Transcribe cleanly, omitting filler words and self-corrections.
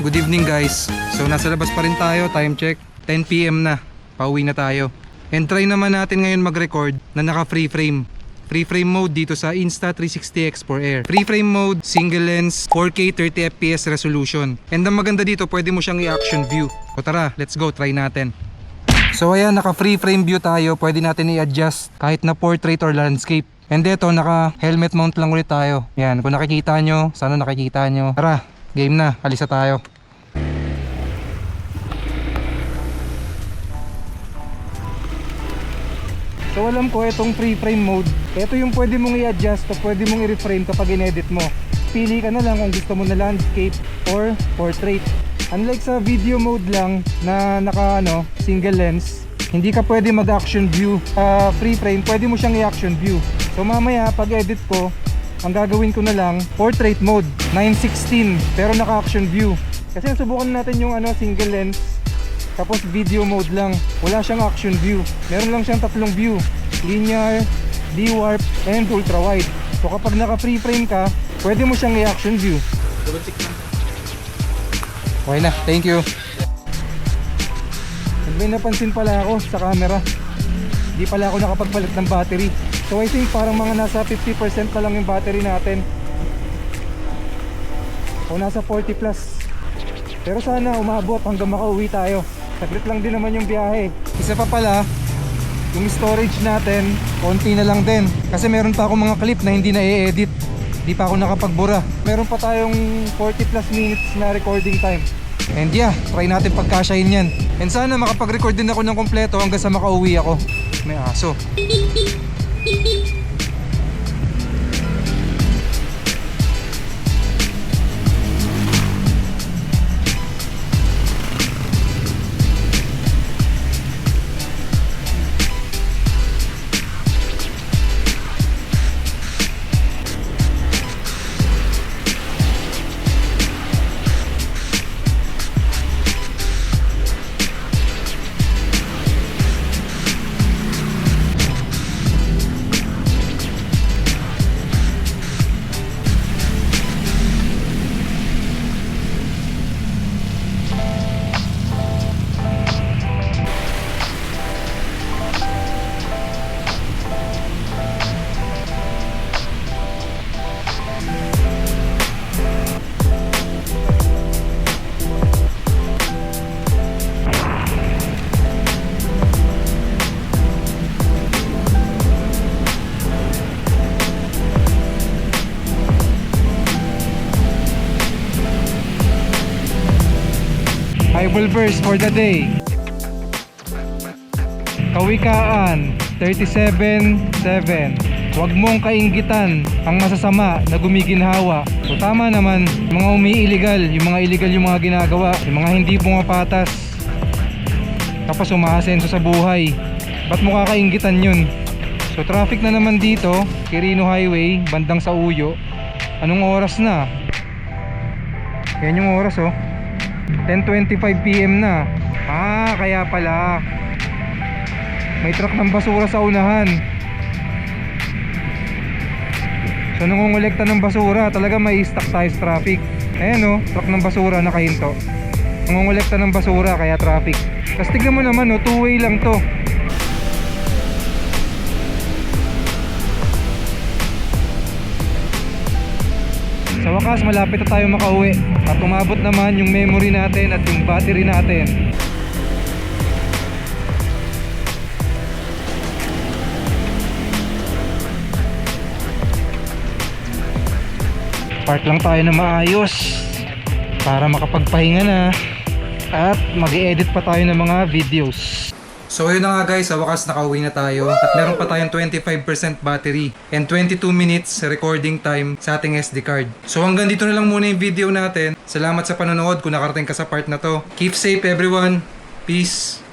Good evening guys. So nasa labas pa rin tayo, time check 10 PM na, pauwi na tayo. And try naman natin ngayon mag-record na naka free frame. Free frame mode dito sa Insta360X for Air. Free frame mode, single lens, 4K 30fps resolution. And ang maganda dito, pwede mo siyang i-action view. So tara, let's go, try natin. So ayan, naka free frame view tayo. Pwede natin i-adjust kahit na portrait or landscape. And dito, naka helmet mount lang ulit tayo. Yan, kung nakikita nyo, sana nakikita nyo. Tara, game na, alisa tayo. So alam ko itong free frame mode, ito yung pwede mong i-adjust o pwede mong i-reframe kapag in-edit mo. Pili ka na lang kung gusto mo na landscape or portrait. Unlike sa video mode lang na naka single lens, hindi ka pwede mag-action view. Free frame, pwede mo siyang i-action view. So mamaya pag edit ko, ang gagawin ko na lang portrait mode 9:16 pero naka-action view. Kasi subukan natin yung single lens tapos video mode lang, wala siyang action view. Meron lang siyang tatlong view: linear, D-warp, and ultra wide. So kapag naka free frame ka, pwede mo siyang i-action view. Okay na, thank you. May napansin pala ako sa camera, di pala ako nakapagpalit ng battery. So I think parang mga nasa 50% pa lang yung battery natin, o nasa 40 plus. Pero sana umabot hanggang makauwi tayo. Saglit lang din naman yung biyahe. Isa pa pala, yung storage natin konti na lang din, kasi meron pa ako mga clip na hindi na i-edit. Di pa ako nakapagbura. Meron pa tayong 40 plus minutes na recording time. And yeah, try natin pagkasyahin yan. And sana makapag-record din ako ng kompleto hanggang sa makauwi ako. May aso. Bible verse for the day. Kawikaan 37:7. Huwag mong kainggitan ang masasama na gumiginhawa. So tama naman, mga umi-illegal, yung mga ginagawa, yung mga hindi pumapatas, tapos umaasenso sa buhay. Ba't mo kakainggitan yun? So traffic na naman dito, Quirino Highway, bandang sa Uyo. Anong oras na? Yan yung oras 10:25 PM na. Kaya pala may truck ng basura sa unahan. So nangongolekta ng basura, talaga may stuck tayo sa traffic. Ayan truck ng basura nakahinto. Nangongolekta ng basura kaya traffic. Tapos tignan mo naman two-way lang to. Sa wakas, malapit na tayo makauwi at umabot naman yung memory natin at yung battery natin. Park lang tayo na maayos para makapagpahinga na at mag-i-edit pa tayo ng mga videos. So yun na nga guys, sa wakas nakauwi na tayo at meron pa tayong 25% battery and 22 minutes recording time sa ating SD card. So hanggang dito na lang muna yung video natin. Salamat sa panonood kung nakarating ka sa part na to. Keep safe everyone. Peace.